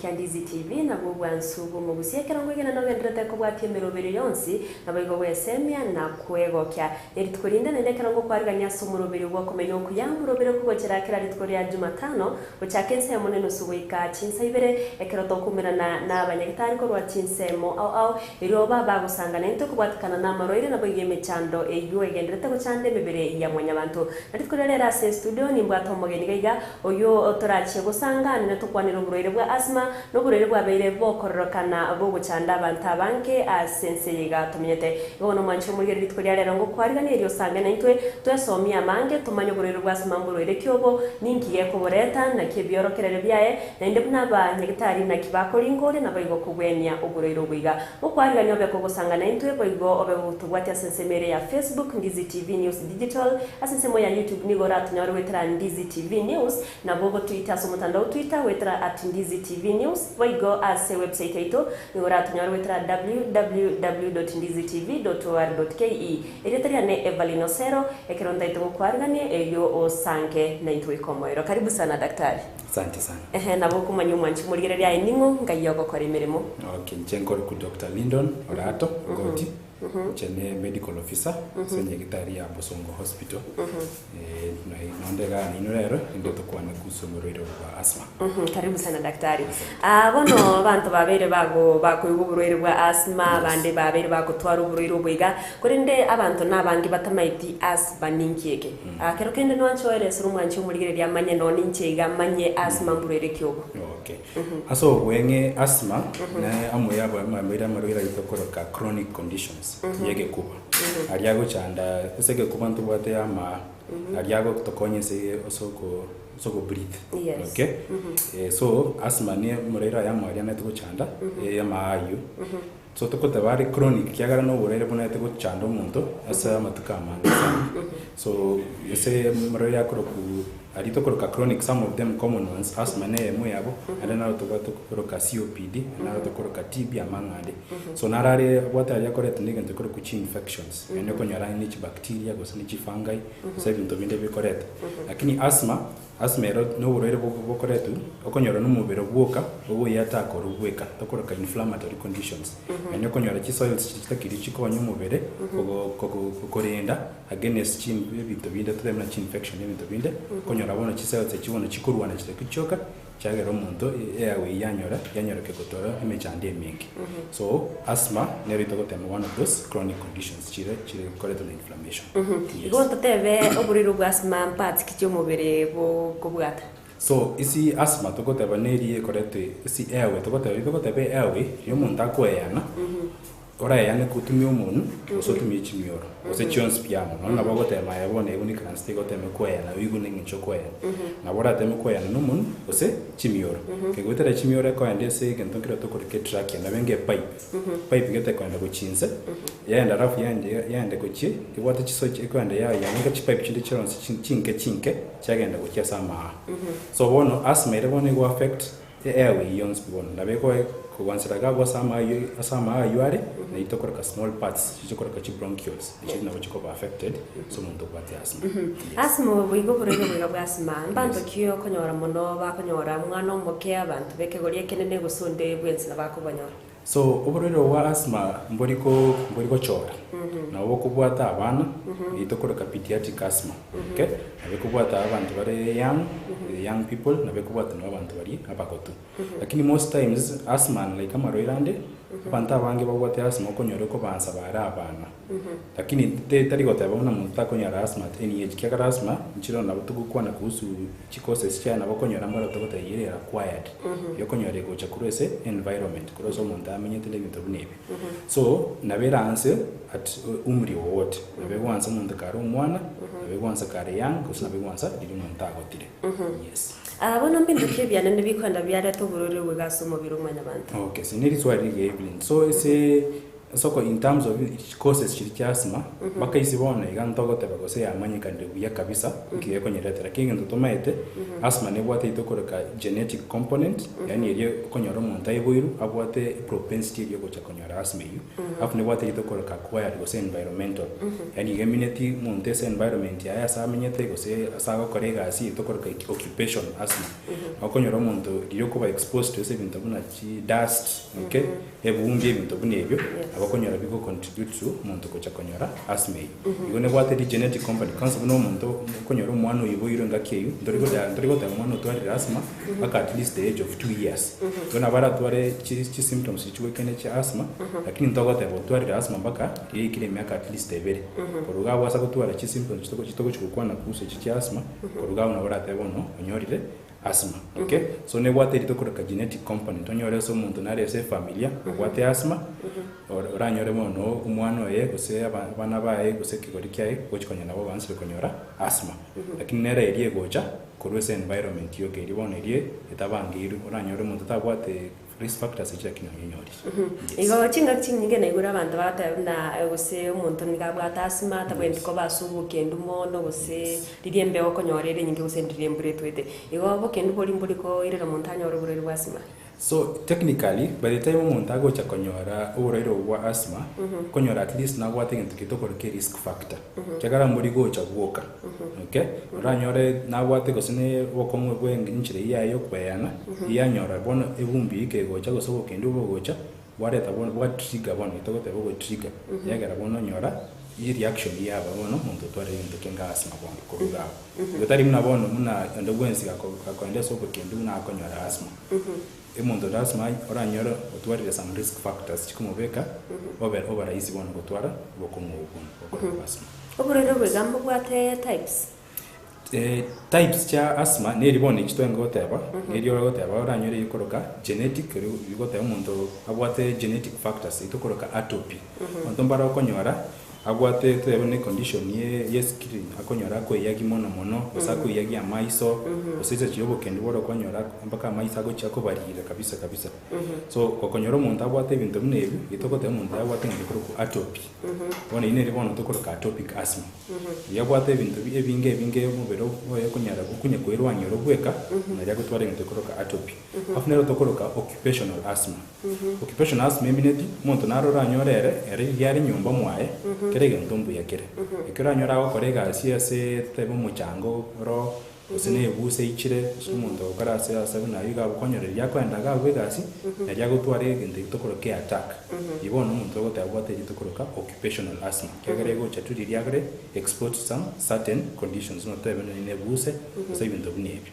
kia Ndizi TV na bwansugu mu Gusii kerongwegena no gendrete ko bwatie mirobere yonsi na baigo wesemia na kwego kya eritkurinda nende kerongo kwariganya sumurobere gwo komenya Okuya murobere kugokera kira ritko rya Jumatano buchakense ya moneno suwika chinsa ibere ekeroto kumirana na abanyagitari ko rwa chinsemo au iroba bagusangana into kubwatikana na maroire na baigo mechando eyo egendrete ko chande mibere ya mwanyabantu ritko rera se studio ni mbwato mogeni gaiga oyo otorache gusangana na tukwanira uburere bwa asthma no burere bwa beire bokororokana bo gucanda abantu abanke asense yiga tumenyete ibono mancho muri ritko rya rero ngo kwarigana iriyo sangana intwe twesomia mange tumanye uburere bwa asthma mburere kyobo ningiye kuboreta na kibyorokerere byaye na inde buna nyegitari na kibakori ngore na baigo kugwenya uburere bwiga ukwarigana obe ko gusangana intwe baigo obe butubwati asense mere ya Facebook Ndizi TV News Digital asense mo ya YouTube ni gora tunyaro wetra Ndizi TV News na bogo Twitter so mutandao Twitter wetra @Ndizi TV News waigo ase website ito ni gora tunyaro wetra www.ndizitv.or.ke eretria ne Evalino Sero ekironda ito kwarigane eyo osanke na ito ikomoero. Karibu sana daktari. Asante sana. Na boku manyu manchi murigere ya eningo ngayo gukora imirimo. Okay, njengo ku Dr. Lyndon Orato Goti. Chene medical officer senye gitari ya Bosongo Hospital. Nondega ninurero ndo tukwana kusomero wa asthma. Karibu sana daktari. Bono bantu babere bako uburere bwa asthma bande babere bakutwara uburere bwiga kurinde abantu nabangi batamaiti asthma ninkieke. Kero kende no ancho ere suru mwanchi umurigere lya manye no ninkiga manye asthma mburere kyobo. Okay. Aso wenge asthma na amoya ba mabira marira itokoroka chronic conditions. Yege kuba ariago chanda usege kuba ntubate ama ariago kutokonyese osoko breathe. Yes. Okay. So asthma ni murera ya mwari na tuko chanda ya maayu so tukotabari chronic kyagara no burere buna tuko chanda umuntu asa matukama so ese murera yakoroku arito koroka chronic, some of them common ones asthma ne emo yabo adana tukoroka COPD na tukoroka TB amangade so narare bwata ya correct nige tukoroka chi infections ene konyara ni bacteria gosani chi fungi so ibintu binde be correct lakini asthma ero no burere bwo correct okonyora no mubero bwoka obo yataka orubweka tukoroka inflammatory conditions ene konyora chi soils chitakiri chikonyo mubere kokorenda against chi ibintu binde tutemna chi infection ibintu binde abona chiselse chibono chikurwana chitekichoka chagero muntu airway yanyora kekotora imechande mingi so asthma nerito gotema one of those chronic conditions chire correct inflammation. Igonto tebe oburiro bwa asthma mpatsi kicho mubere kubwata so isi asthma tokoteba neri correct isi airway tokoteba airway yo muntu akoyana ora yana kutumia umuntu usotumia chimioro ose chons piamo na bagotema yabone ibuni kanste gotema kwena wigune ngicho kwena na bora teme kwena numuntu ose chimioro kegotera chimioro ko andese gentokira to korike track na benge pipe gete kwenda kuchinze yaenda rafu yande kuchi iwata chisochi kwenda yanga chipipe chinde chons chinke chagenda kuchia sama so bono asthma ere bone go affect the airway yons bono na beko kuwansiraga go sama ayuare na itokoroka small parts chikoroka chi bronchioles china chiko affected so muntu kwati asthma. Asthma bwigo burego bwa asthma mbanto kiyo konyora muno bakonyora mwana omoke abantu bekegorie kenene gusunde bwensi na bakubanyora so oburero wa asthma mboriko chora na okubwata abana itokoroka pediatric asthma okay abekubwata abantu bare young people na bekubwata n'abantu bari abakoto lakini most times asthma like amaroirande abantu abange babwate asthma okonyora ko bansa bara abana lakini tari goteba bona muntu akonyora asthma any age kyagara asthma nchiro na butugukwana kuhusu chikoses cyana bakonyora mbara tokota yire acquired yokonyora go chakurese environment kurozo muntu amenyete lebintu bunebi so naberanse at umri wote nabewansa muntu karo umwana nabewansa kare young kusabewansa ndi muntu agotire. Yes. Bono mbindu kyebyana nebikonda byara to burore bwegaso mubiro mwanya bantu. Okay, so needs why Evelyn. So soko in terms of causes chiri asthma bakaisibona igantogoteba gose yamanyika ndebuya kabisa ngiye konyeretera kingi ntutomaete asthma ne bwate itokoroka genetic component yani iri konyora umuntu ayibuiru abwate propensity iri gocha konyora asthma yu afu ne bwate itokoroka acquired gose environmental yani gemineti muntu ese environment ya asamenyete gose asaga korega asi itokoroka occupation asthma akonyora omonto riyo kuba exposed to ese bintu buna chi dust okay ebumbi ebintu buna ebyo abakonyora biko contribute to omonto kocha konyora asthma igo ne bwate di genetic company kansa buno omonto konyora omwana oyiboiro ngakeyo ndorigo ta omwana otwari asthma aka at least the age of 2 years tona bara tware chi symptoms chiwekene cha asthma lakini ntogote botwari asthma mpaka ikire miaka at least ebere koruga bwasa kutwara chi symptoms chitoko chikukwana kuhusu chi asthma koruga unabara tebono onyorire asthma okay so ne bwate ritokoreka genetic component onyore so omonto nare se familia bwate asthma oranyore mono omwana oye gose abana bae gose kigori kyae gochikonya nabo bansire konyora asthma lakini nera erie gocha korwese environment yoke iri bona erie etabangiru oranyore omonto tabwate risk factors echa kino nyonyori igo chinga chinyinge na igura abantu bata na gose omonto nigabwata asthma tabwendi ko basubu kendu mono gose ririembe okonyorere nyinge gose ndiriembure twete igo bokendu boli ko irera omonto anyora oburere bwa asthma. So technically by the time omonto agocha konyora oburere bwa asthma konyora at least na gwate ngintu kitokoroke risk factor kyagara muri gocha gwoka okay oranyore na gwate gose ne bokomwe bwenge nchire yayo kweyana yanyora bono ebumbi ike gocha gose bokendu bogocha wareta bono bwa trigger bono itogote bogo trigger yagara bono nyora i reaction yaba bono omonto tware into kenga asthma bono koruga gotari muna bono muna ndogwensi akoende so bokendu na akonyora asthma emondo asthma oranyora otwarire some risk factors chikumubeka over easy bono gotwara bokomu bono asthma oburere bwegambo bwate types cha asthma ne ribone chitwengo goteba neriyo goteba oranyore yikoroka genetic goteba omonto abwate genetic factors itokoroka atopy onto mbara okonyora agwate tebone condition ye skin akonyora ko yagi mono osako yagi amaiso osise chiyobo kendi boro konyora mpaka amaiso ago chako barira kabisa so kokonyora omonto abwate bintu binebi itokote omonto abwate ngikoroku atopy bona ine ribono tokoroka atopic asthma yabwate bintu ebinge mubero oye konyara kukunye kwerwanyoro gweka na yago tware ngitokoroka atopy afnero tokoroka occupational asthma occupational asthma emineti omonto narora nyorere ere yari nyumba mwae kerege ntombu yakere ekera nyora gokorega ase tebo muchango ro osene ebuse ichire sumuntu okarase asabe na yiga bukonyere yakwenda gabwe gasi najya gutware ngende itokoroke attack ibona umuntu gotabwate itokoroka occupational asthma kegere go chaturi ryagre export some certain conditions no tebe ne buse so ibintu bnebi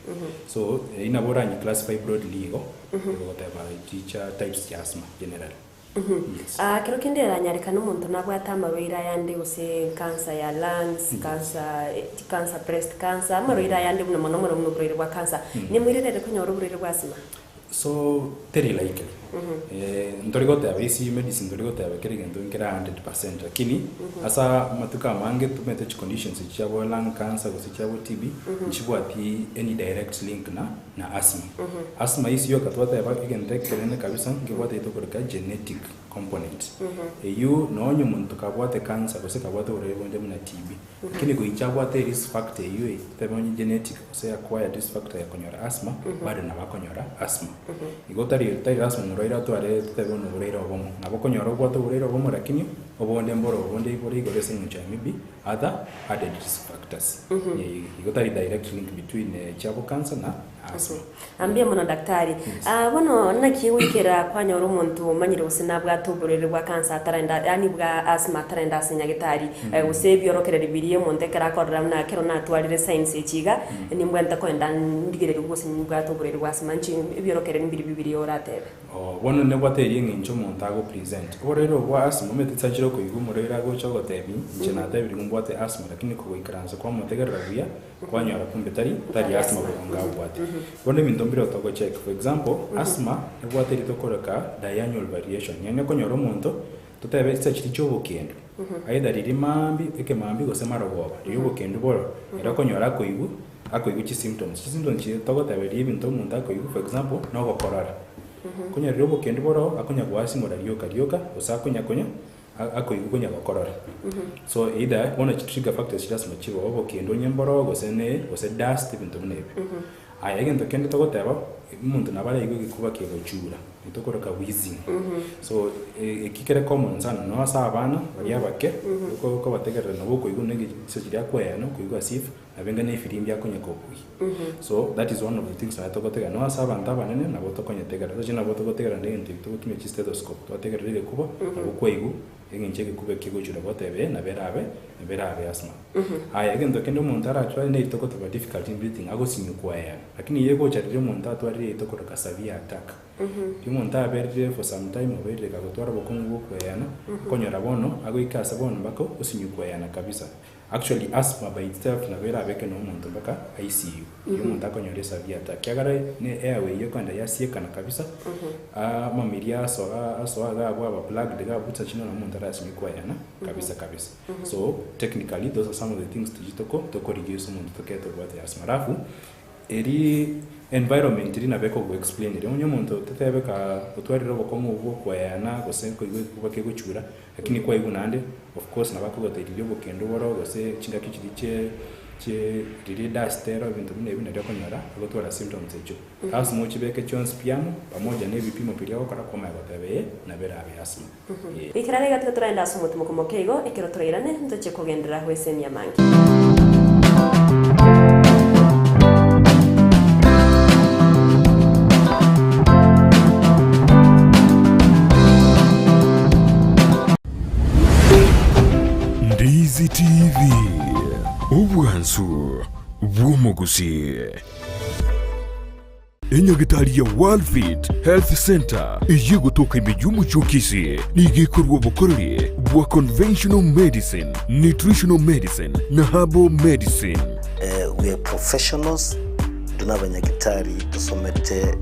so inabora ni classify broadly go gotaba teacher types ya asthma generally. Kero kendera nyareka n'umuntu nabwata amaroira yandi use cancer ya lungs, cancer breast cancer, amaroira yandi buno mono burere bwa cancer. Ni mwirere kunyora burere bwa asthma. So very likely. Ndorigote abisi medicine ndorigote abekerege ndongera 100% lakini asa matuka mange tumete conditions chabo lung cancer chabo TB chibwati any direct link na asthma. Asthma isiyo katwata yabakendekerene kabisa ngibwate itokoreka genetic component. You nonyo muntu kabwate cancer kabwate urebonde muna TB. Lakini kuichabwate risk factor you tebonye genetic acquired risk factor ya konyora asthma bado na bakonyora asthma. Igotari asthma ira tware tebona ureira obomo nabokonyora obwato ureira obomo lakini obonde mboro obonde ibori igorese ncha maybe other added risk factors igotari direct link between chabo cancer na asthma. Ambia mona daktari bono nakiwikira kwanyora umuntu manyire usina bwatuburere bwa cancer atarenda yani bwa asthma atarenda asinya gitari usebyorokerera biriye monte karakorera na kero natwarire science ekiga nimbwenta kwenda ndigere gusinya bwatuburere bwa asthma nchi byorokerera bibiri oratebe bono ne bwateri ngincho monta go present orero bwa asthma metitsachiro ko igumurera go chogotebi nche natebiri ngumbwate asthma lakini ko ikranza kwa motegerera buya kwanyora kumbe tari asthma bonga bwate bono mindombiro togo check for example asthma ne bwateri tokoroka diurnal variation nyane konyora omonto tutebe tsachiri chobo kendo aida riri mambi gose marogoba yobo kendo boro era konyora ko igu akoigu chi symptoms togoteberi ebintu omonto akoigu for example no gokorora kunya robo kendo boro akunya gwasi morarioka osakunya akoigu kunya gokorora so either one of trigger factors just machibo obo kendo nyemboro gose dust ibintu bnebi aya egento kendo togoteba umuntu nabara yigo gikuba kigochura nitokoroka wheezing so kikere common sana no asa abana bari abake ko bategerera nabo kuigo negi sekiria kwaya no kuigo asif abenga ne firimbi yakonye kopui so that is one of the things that tokotega no asa abantu abanene nabo tokonye tegera so nabo tokotegera ndi tukutumye stethoscope totegera ile kuba nabo kuigo enginche gikube kigochura botebe na berabe asthma haya gendo kendo umuntu aratwa ne itokota ba difficult in breathing ago sinyukwaya lakini yego charire umuntu atwari itokota severe attack umuntu aberire for some time oberire kagotwara bokungu kwayana konyora bono ago ikasa bono bako usinyukwayana kabisa actually asthma by itself na berabe ke no umuntu baka ICU umuntu akonyora severe attack yagara ne airway yo kwanda yasiekana kabisa mamiria so aga aba plug de gabutsa chino na umuntu arasinyukwayana kabisa so technically those are some of the things to reduce umuntu toketo bwa asthma rafu eri environment iri nabeko go explain iri onyo muntu tetebeka utwarira bokongo ubwo kwayana gosenko igwe kubake gucura lakini kwa igu nande of course nabako goterire bokendo boro gose chinga kichiriche che riri dastero bintu bine bine ryo konyora agotwara symptoms ejo hasi mu kibeke chons piano pamoja ne bipimo pili yako kara koma yabatabe na berabe asthma ikirare gatika turenda asumutu mukomokeigo ekero turayirane ntoche kugendera hwese nyamangi Ndizi TV Obwansu Bwomugusii Enyagitari ya World Fit Health Center iye gutoka imijumu chokisi nigikorwa bukorere bwa conventional medicine, nutritional medicine na herbal medicine. We are professionals, tunabanyagitari tusomete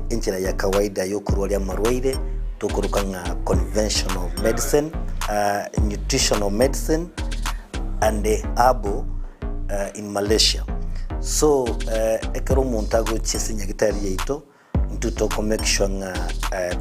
enchira ya kawaida yo kurwalia marwaire tukuruka nga conventional medicine, nutritional medicine and herbal in Malaysia. So ekero montago chesi nyagitari yeito ntuto make sure nga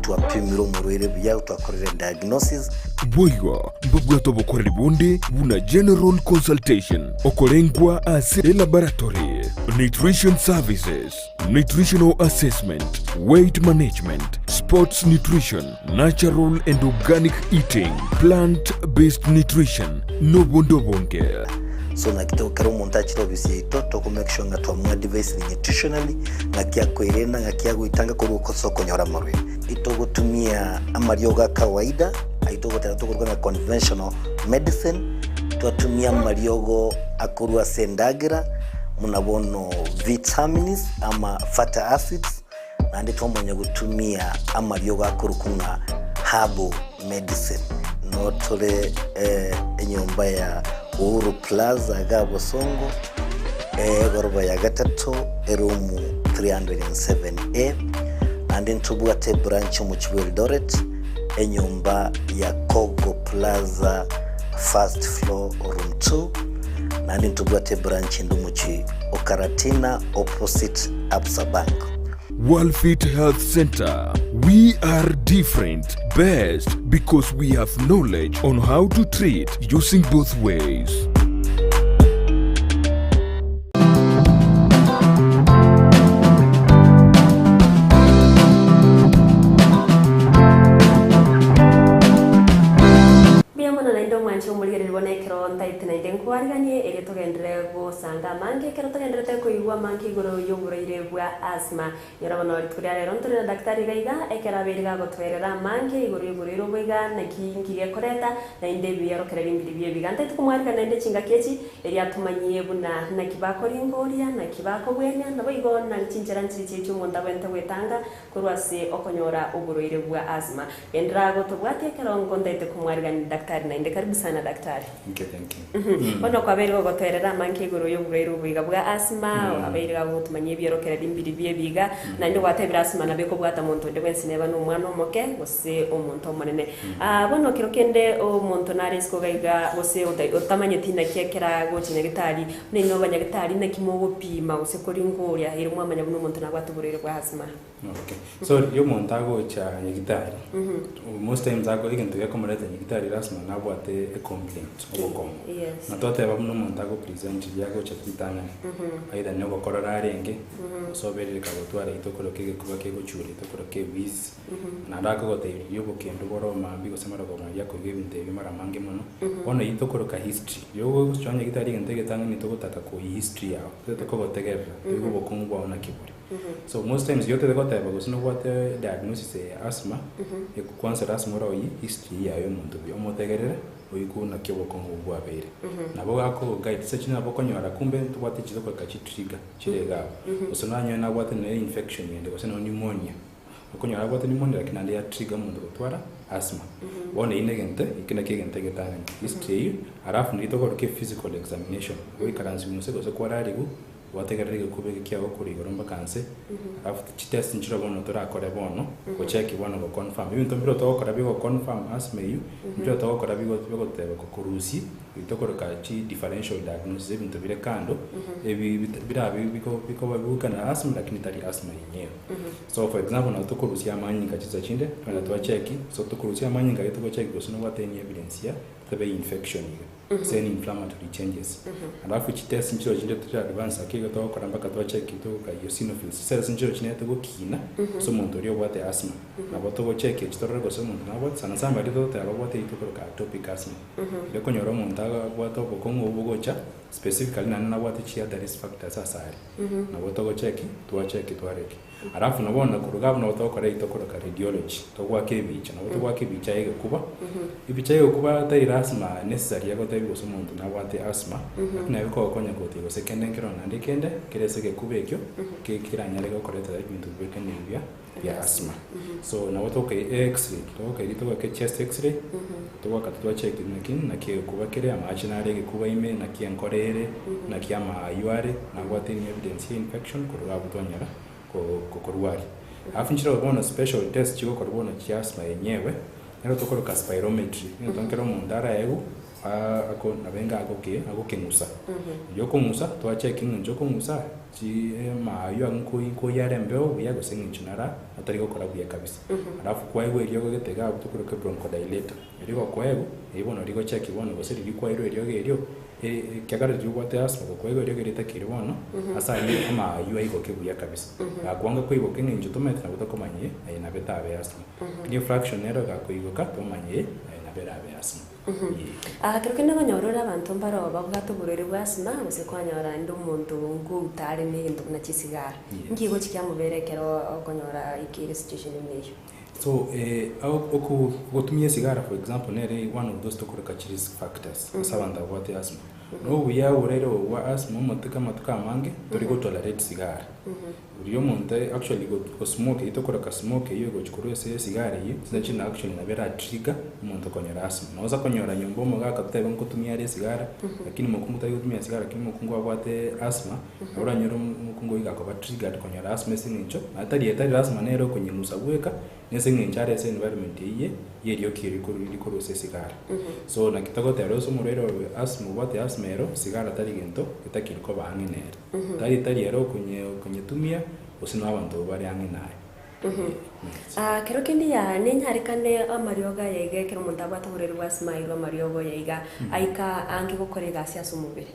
tuapimiro murwire bya twakorera diagnosis boigo mbabwato bokorera bonde buna general consultation okolengwa as a laboratory, nutrition services, nutritional assessment, weight management, sports nutrition, natural and organic eating, plant-based nutrition, no bondo bonge. So na kito kero montaji to bisi to make sure nga twa device nutritionally na kia kwirena nga kia guitanga ko soko nyora marwe ito gutumia amarioga kawaida aito gotera to kurwa conventional medicine tuatumia mariogo akurwa sendagira munabono vitamins ama fatty acids na ndito mwenye gutumia amarioga akurukunga herbal medicine no tole enyomba ya Uhuru Plaza Gabo Songo goroba ya gatatu erumu 307A and in Tubwate branch mu Eldoret enyumba ya Kogo Plaza first floor room 2 and in Tubwate branch ndumuchi Okaratina opposite Absa Bank. Worldfit Health Center. We are different, best because we have knowledge on how to treat using both ways. Kwariganie ere togendere go sanga mange kero togendere te kuigwa mange igoro yoburaire bwa asthma yarabona ori kuriare rontore na daktari gaiga ekera biriga gotwerera mange igoro yoburaire bwiga na kingi gekoreta na inde biyaro kerera imbiri biye bigante tukumwarika na inde chinga kechi eri atumanyie buna na kibako ringoria na kibako bwenya na boigo na chinjera nchichi cyumonda bwente bwetanga kurwase okonyora uburaire bwa asthma endra go tobwate kerongo ndete kumwarika ni daktari na inde karibu sana daktari. Okay, thank you. Bono kwa beri gotwerera manke igoro yoburaire bwiga bwa asthma aberi gutumanyie biyorokerera imbiri biye biga na inde gwatebira asthma na beko bwata muntu nde wensi neba no mwana omoke gose omuntu omonene bono kirokende omuntu na risk gaiga gose utamanye tina kiekera gochinya gitari nino banyagitari na kimogo pima gose koringoria iri mwamanya buno muntu na gwatuburaire bwa asthma. Okay, so yo montago cha nyagitari most times ago ikintu yakomoreta nyagitari asthma na bwate a complaint obokomo na tote babuno montago present ya gocha twitang'ani aitha no gokorora arenge soberereka gotwara itokoro kegekuba kegochura itokoro kebisi na ndakogoteithia obokendo boroma mbi gosemara gomaria kuiga ebinto ebi mara mange mono bono itokoro ka history yogo gochwanya gitari gente getang'ani togotaka ku history yao tokogotegerera igo bokungu bwao na kiburi. So most times yote tegoteba gosino gwate diagnosis ya asthma kwanza asthma ro history yayo muntu bi omotegerere oyikuna kyobokongo bwabere nabo gako guide search nabo konyora kumbe twate chidoko kachi trigger chirega osonanya na gwate ne infection yende gosino pneumonia okonyora gwate pneumonia lakini ande ya trigger muntu gotwara asthma bone inegente ikina kigente getanga history arafu nitoko ke physical examination oyikaranzi munse gose kwararigu wategerere kubege kyago kuri goromba kanse after test nchiro bono torakore bono ko check bono ko confirm ibintu mbiro to okora bigo confirm asthma you mbiro to okora bigo tebe ko kurusi bitokoro ka chi differential diagnosis ibintu bire kando ebi biko babuka na asthma lakini tari asthma yenyewe. So for example na tokurusi amanyinga chiza chinde kana to check so tokurusi amanyinga yeto ko check gosino wate any evidence ya tebe infection same inflammatory changes alafu test nchiro chinde to advance akiga to okora mpaka to check to ka eosinophils cells nchiro chinde to gokina so muntu rio wate asthma na boto go check chitorero go so muntu na boto sana samba rito to aro wate itokoro ka atopic asthma ile konyoro muntu boto bokongo ubogocha specifically na wate chia the risk factors asari na boto go check to check to areki alafu nabona kurugabu na boto okora itokoro ka radiology to gwa kebicha na boto gwa kebicha ige kuba ibicha ige kuba ta asthma necessary yago tabigo so muntu na wate asthma na biko konya ko tigo second ngiro na ndikende kirese ke kubekyo ke kiranyare go koreta ibintu bekene bya ya asthma. So na boto ke x-ray to ke rito ke chest x-ray to gwa katwa check nakin na ke kuba kire amachinare ke kuba ime na ke nkorere na ke ama yuare na gwate ni evidence infection kurugabu tonyara ko korwari afu nchiro bono special test chiko korbono cha asthma yenyewe nero tokoro ka spirometry ni tonkero mundara ego ako nabenga ako kengusa yoko musa to check njoko musa chi mayo anko yare mbeo yago senginchunara atari gukora buye kabisa alafu kwa ego iriyo getega tukuru ke bronchodilator irigo kwa ego ibono rigo check ibono gose riri kwa iriyo kyagara ryubate asma kwa ego iriyo gerita kiribono asa ni ama yuai go kebuya kabisa akwanga ko igo kenginjo tomete na gutokomanye ayina betabe asma ni fraction ero ga ko igo ka tomanye ayina berabe asma. Creo que n'abanyorora abantu mbaro bavugato burere bwasima bose kwanyora ndo muntu ngutari n'indu na chisigara ngigo chikyamuberekero okonyora ikiri situation neyo. So gutumia sigara for example nere one of those tokoreka risk factors asabanda wate asthma no uya urero wa asthma mutaka matuka mange tori go tolerate sigara uriyo muntu actually go smoke itokoreka smoke iyo go chukuru se sigara iyo sinachina actually na vera trigger muntu konyora asthma noza konyora nyombo moga katebe nkutumia re sigara lakini mukungu tayo kutumia sigara kini mukungu wate asthma ura nyoro mukungu igako trigger konyora asthma sincho atari asthma nero konyimusa bweka nese nginchare se environment iye yeriyo kiri kuri se sigara so na kitoko tero so murero asthma wate asthma ero sigara tari gento kitakiri ko banginera tari ero kunyetumia osino abantu bari anginaye. Creo que ndia nenyarekane amarioga yege kero muntu abatahureri asthma iro amariogo yega aika angi gukorega cia sumubire.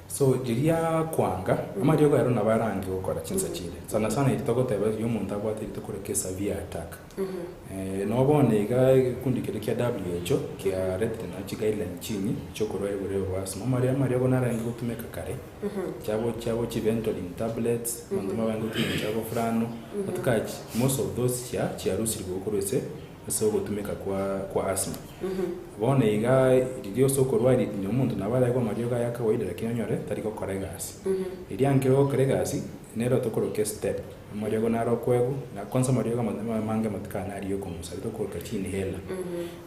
So jiria kwanga amariogo ero nabarangi gukora chinsa chile sana sana itogoteba yo muntu abwate itokore ke severe attack no bonega kundikire kya WHO kya red guideline chini chokoro ero asthma amariogo narangi gutumeka kare chabo chiventoline tablets manduma bangu chabo frano atukachi most of those chia rusi gukorese so gutumeka kwa asthma bonega idio sokorwa iri umuntu nabara kwa marioga yakawaida lakini nyore tariko koregasi iriangiro koregasi nero tokoroke step mariogo naro kwego na kwanza marioga mange matkana ariyo kumusa to ko kachini hela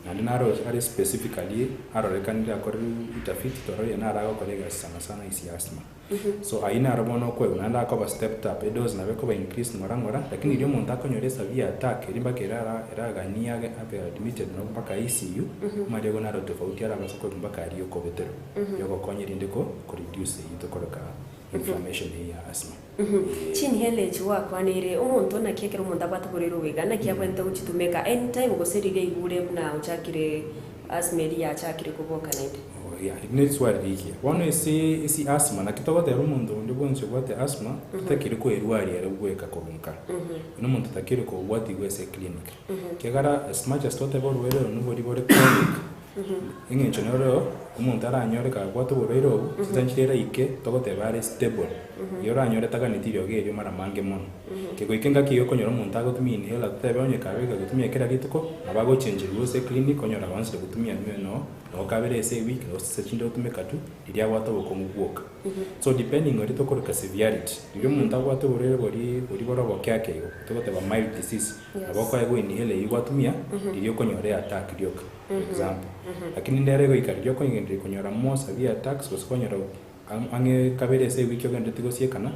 na naro ari specifically arorekanira akori itafiti toro yana arago koregasi sana isi asthma so aina arabono kwego nanda ko step up dose na beko ba increase ngorangora lakini idio muntu akonyore severe attack rimba kerara eragania abe admitted no mpaka ICU mariogo naro tofauti arabasa ko mpaka ariyo ko betero yoko konyirinde ko reduce itokoroka inflammation ya asthma. Chini hele chwa kwanire umuntu nakekera umuntu abataburero wegana kyabwente uchitumeka anytime goserire igure na uchakire asthma ya chakire kuboka nende. yeah, igni swali riki. Bono isi asthma na kitogotera umuntu ndi bwonse gwate asthma tutakiri ko erwari era gweka korunka. No muntu takiri ko gwati gwese clinic. Kegara as much as tote bor wero no bori chronic. Ingencho nero umuntu aranyore ka gwate borero sitanchira ike togote bare stable. Yora anyore taganitirio gerio mara mange mono. Kego ikenga kiyo konyora umuntu agotumia inhela tebe onye kabega gutumia kera gituko abago change rwose clinic konyora once gutumia no kabere ese week no sechindo utumeka tu iria wata bokomubuoka. So depending on the tokoruka severity iyo umuntu agwate borero bori borobo kyake yo togote ba mild disease abako ago inhela igwatumia irio konyore attack ryoka example lakini nderego ikario konyende konyora mo severe attacks konyora ange kabere ese week yo gende tigosiekana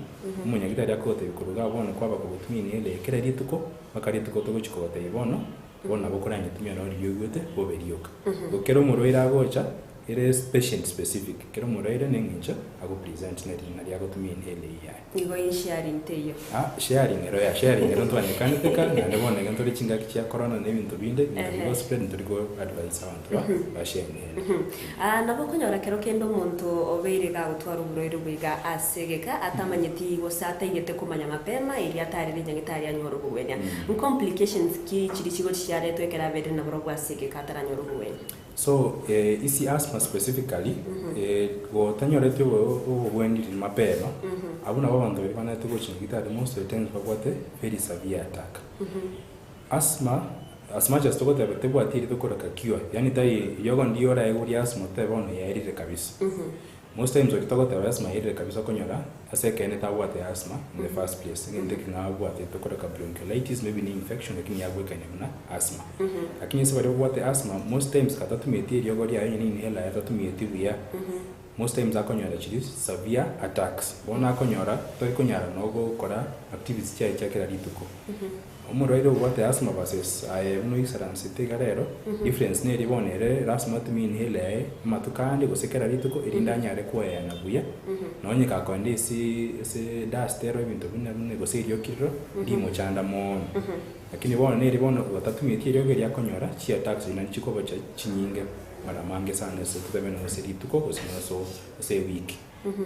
umunya gitari akote bikuruga bono kwaba kugutumia inhela kera rituko bakarituko togochikote ibono bona bokoranye tumya no riyugute boberioka gokero muroira gocha ere patient specific kero muroira nengincha ago present na ria gotumia inhale ya nigo sharing teyo sharing ero twanekane teka na ndebona ngento lichinga kicha corona ne bintu binde ngo spread ndirigo advice abantu ba share inhale nabo konyora kero kendo muntu obeire ga gutwara uburoiro bwiga asegeka atamanyeti gosata igete kumanya mapema ili atari rijangitari anyoro bwenya complications ki chiri chigo chiare twekera bere na bro gwasegeka ataranyoro bwenya. So isi asthma specifically go tanyorete wo wendi mapema abuna babantu bana tugochingita the most of the times bakwate very severe attack. Asthma as much as togote betebo atiri tokora ka cure yani tai yogo ndio ra eguri asthma tebono yairire kabisa. Most times okitogote asthma yairire kabisa konyora asekene tawate asthma in the first place ngende kina abwate tokora ka bronchiolitis maybe ni infection lakini yagweka na asthma. Lakini sasa wate asthma most times katatumietie yogo ya yini hela yatatumietie bia most times akonyora chiri severe attacks bona akonyora to ikonyara nogo kora activities cha kera rituko umurwaire wate asthma versus no insurance tegarero difference ne ribonere asthma tumi inhale matukande gosekera rituko irindanyare kwa na buya nonye ka konde si dust ero ibintu bine goserio kirro ndimo chanda mo lakini bona ne ribono watatumietie ryoge rya konyora chi attacks ina chikoba cha chinyinge mara mange sana se tubeme no serituko gosina so se week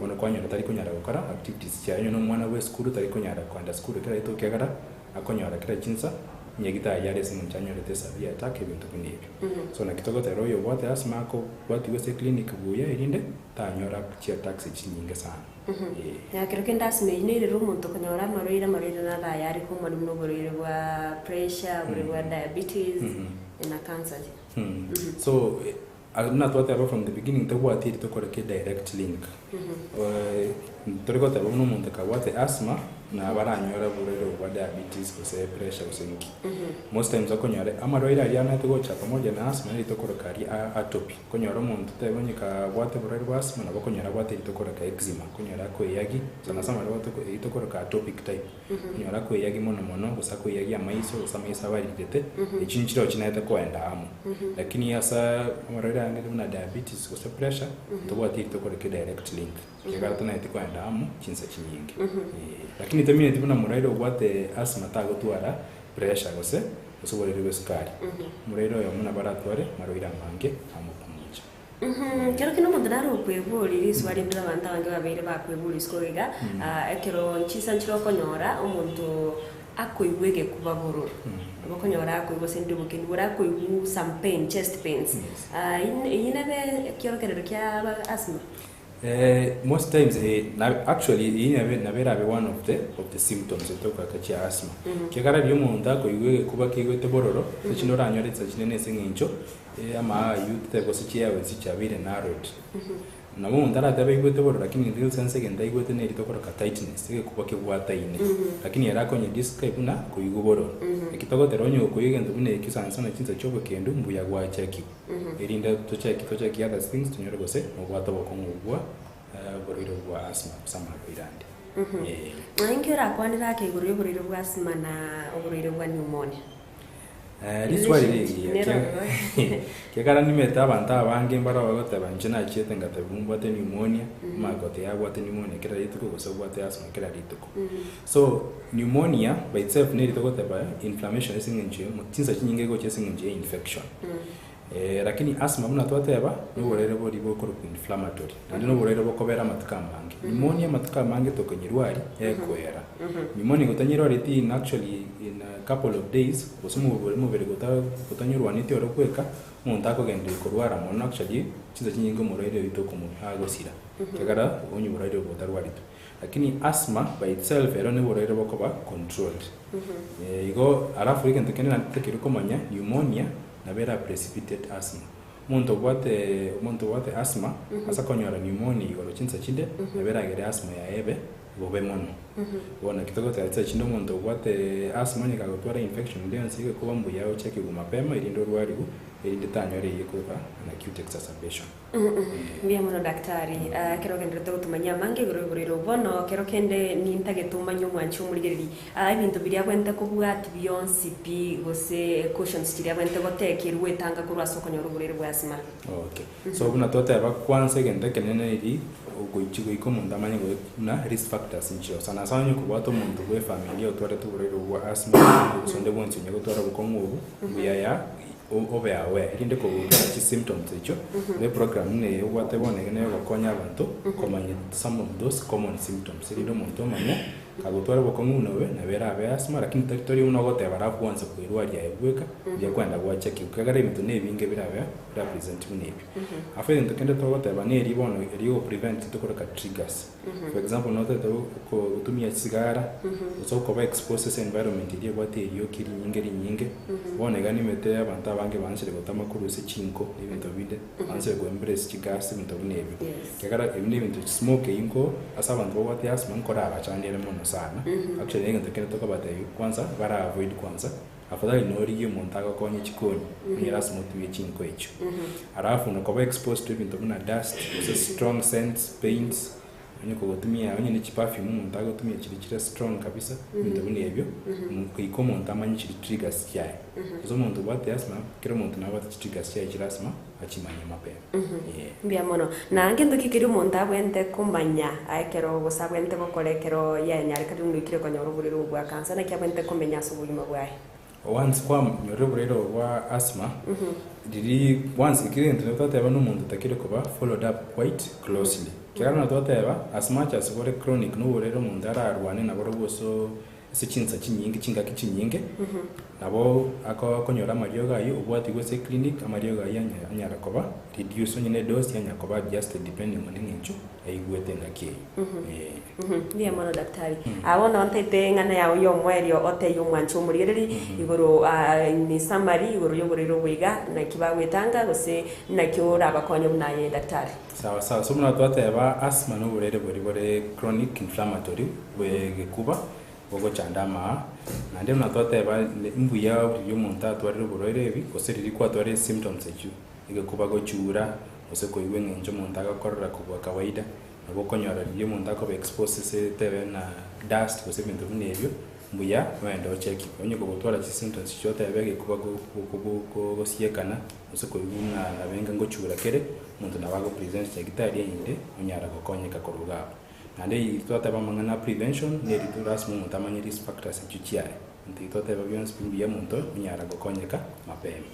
ono kwanyora tari kunyara gukora activities cyanyu no mwana we school tari kunyara kwanda school kera ito kyagara akonyora kera chinsa nyegita yare simu chanyora tesa via attack ibintu kunibyo so na kitoko tero yo wate asma ko wati we clinic buya irinde tanyora chi attacks chinyinga sana ya kero kenda asma ine ro muntu konyora maroira na da yari ko madu no borire wa pressure wa diabetes na cancer. So I'm not what about from the beginning to what it to correct direct link. Toriko tabo no muntu ka wate asthma na baranyora burero wa diabetes ko se pressure usenki. Most times akonyore amaroira ya na to gocha pamoja na asthma ni to korokari atopy. Konyora muntu tebonye ka wate burero wa asthma na bakonyora wate to koroka eczema. Konyora ko yagi sana sama wate ko to koroka atopic type. Konyora ko yagi mono gusako yagi amaiso usamaisa bari dete echinchiro chinaita ko enda amu. Lakini asa amaroira ngene na diabetes ko se pressure to wate to koroka direct link. Kegara tana itiko enda amu chinsa chinyingi. Lakini tamine tibuna murairo wate asthma tago tuara pressure gose usoborere sukari murairo yo muna baratware maroira mange amu pamoja kero kino mondaro kwebuli riswali mbira banta bange babere bakwebuli skoriga ekero nchisa nchiro konyora umuntu akoigwege kubaburu bakonyora akoigo sende bukeni bura akoigu some pain chest pains inabe kero kero kya asthma. Most times actually nabera be one of the symptoms etoka kachi asthma kegara byo munda ko iwe kuba kigwete bororo chinora anyore tsacinene sengincho ama yute ko sichia we sichabire narrowed na munda ra tabe igwete bororo lakini real sense genda igwete ne ritokora ka tightness ke kuba kigwata ine lakini era konye describe na ko igu bororo ikitoko teronyo ko igendo bune kisansa na chinza chobo kendo mbuya gwa cheki irinda to check other things tunyore gose ogwata bokongugwa boriro bwa asthma sama kwirande Ngera kwanira ke boriro bwa asthma na boriro bwa pneumonia. This why kegara nimeta abantu abange mbara bagote banjina chete ngata bumbate pneumonia magote ya gwate pneumonia kera rituko gosa gwate asthma kera rituko. So pneumonia by itself ne rituko ba inflammation esingenje mutinza chinyinge go chesingenje infection. lakini asthma muna twateba n'uburere buri bwo inflammatory kandi n'uburere bwo kobera amatukamange pneumonia amatukamange tokonyirwari ekwera pneumonia gutanyirwari ti actually in a couple of days bosumu mubere gutanyirwani ti oro kweka umuntu akogenda kurwara mono actually chiza kinyingo murere bitoko mu agosira kagara onyu burere botarwarito lakini asthma by itself ero ne burere bwo koba controlled igo alafu ikento kenena tekiri komanya pneumonia na vera precipitate asthma muntu wate asthma asa konyora pneumonia igoro chinsa chinde na vera gere asthma ya ebe gobe mono bona kitoko tatsa chindo muntu wate asthma ni kagotwara infection ndio nsike kuba mbuya ocheke gumapema irindo rwarigu irinde tanyore yekuba na acute exacerbation Mbia muno daktari kero kende tutumanya mange guruguriro bono kero kende nintage tumanya mwanchi umurigeri ibintu biri abwente kubwati biyonsi pi gose cautions kiri abwente gotekerwe tanga kurwaso konyoruguriro bwasima okay so buna toteba kwanse kende kenene iri ugoichigo ikomonda manye go na risk factors inchio sana sana kubwato muntu we familia utware tuburiro bwa asthma sonde bonse nyago twara bukongu buyaya obe awe irinde ko chi symptoms echo the program ne wate bone ne gokonya abantu komanya some of those common symptoms irindo muntu manya kagutwara bokongu nowe na vera abe asthma lakini territory uno gote bara kwanza kuirwa ya ebweka ya kwenda gwa check ukagara ibintu ne binge birabe represent nebi afere ndokende to gote bane iri bono iri go prevent to koroka triggers for example note to ko gutumia sigara so ko ba exposes environment iri gwate iri okiri nyinge bone gani mete abantu abange bansire gotama kuruse chinko ibintu bide bansire go embrace chigas ibintu nebi kagara ibintu smoke inko asa abantu bwate asthma nkora abachandire mono sana actually ngento kene toka bata kwanza bara avoid kwanza afadhali nori yo montaga konye chikoni nyera smooth ye chinko echo alafu unakoba exposed to ibintu na dust so strong scents paints anyiko gutumia onye ni perfume montaga gutumia chiri strong kabisa ibintu bune ebyo kuiko montamanyi chiri triggers yae zo muntu bwate asthma kero muntu na bwate triggers yae chiri asthma achimanya mapema mbia mono na ngendo kikiri muntu abwente kumanya aikero gusabwente bokorekero yenya rikadungu ikire konyoruguriro bwa kansa na kyabwente kumenya subulima bwae once kwa nyoruguriro bwa asthma diri once ikire ntutateba no muntu takire kuba followed up quite closely kirana tutateba as much as gore chronic no burero muntu ararwane na boroboso sechinsa chinyingi chingaki chinyinge nabo akonyora marioga yo ubwati gose clinic amarioga yanya rakoba reduce nyine dose yanya koba just depending on nincho aigwete ngaki ndiye mono daktari abona ontete ngana yawo yo mwerio ote yo mwancho murigeri igoro ni summary igoro yo buriro bwiga na kibagwetanga gose na kiora abakonyo naye daktari sawa so muna twateba asthma no burere buri chronic inflammatory we kuba bogo chandama nande unatoteba imbuya yo muntu atwarire burere bi koseriri kwa tware symptoms echu igekuba go chura ose ko iwe ngenjo muntu agakorera kubwa kawaida nabo konyora yo muntu akobe expose tebe na dust kose bintu binebyo mbuya wenda ocheki onye ko gutwara symptoms chote yabege kuba go siekana ose ko iwe na benga ngo chura kere muntu nabago present secretary inde onyara go konyeka korugabo ande twataba mangana prevention ne rituras mu tamanye risk factors chichiare ntitoteba bionse pimbiya muntu nyara gokonyeka mapema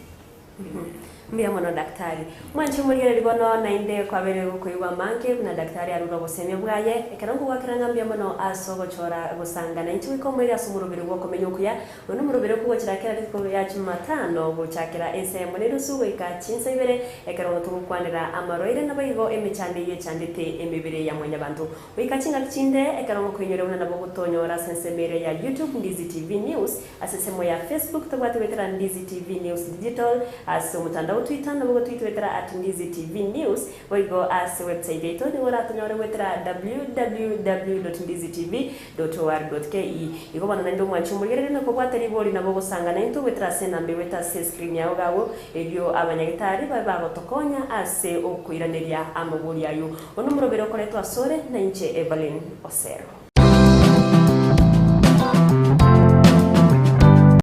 mbia mono daktari mwanchi murigere libono na inde kwa bere kuiwa manke na daktari aruro boseme bwaye ekarango gwakiranga mbia mono asogo chora gusanga na inchi ko muri asumurubiri gwo komenya okuya no murubiri kugo kirakira riko ya Jumatano buchakira SM ne rusugo ikachinsa ibere ekarango tukwanira amaroire nabayigo emichande ye chandite emibere ya mwenya bantu wikachinga kinde ekarango kwenyore una nabo gutonyora sensemere ya YouTube Ndizi TV News asesemo ya Facebook tobwatebetera Ndizi TV News Digital as mutandao Twitter na Twitter @Ndizi TV News boigo as website yetu ni wala tunyore wetera www.ndizitv.org.ke iko bana ndo mwanchumurire no kubwateri boli na bogo sanga na into wetera senambe weta screen yawo gawo elio abanyagitari baba tokonya ase okuiraneria amabuli ayo ono murobero koleto asore na inche Evelyn Osero.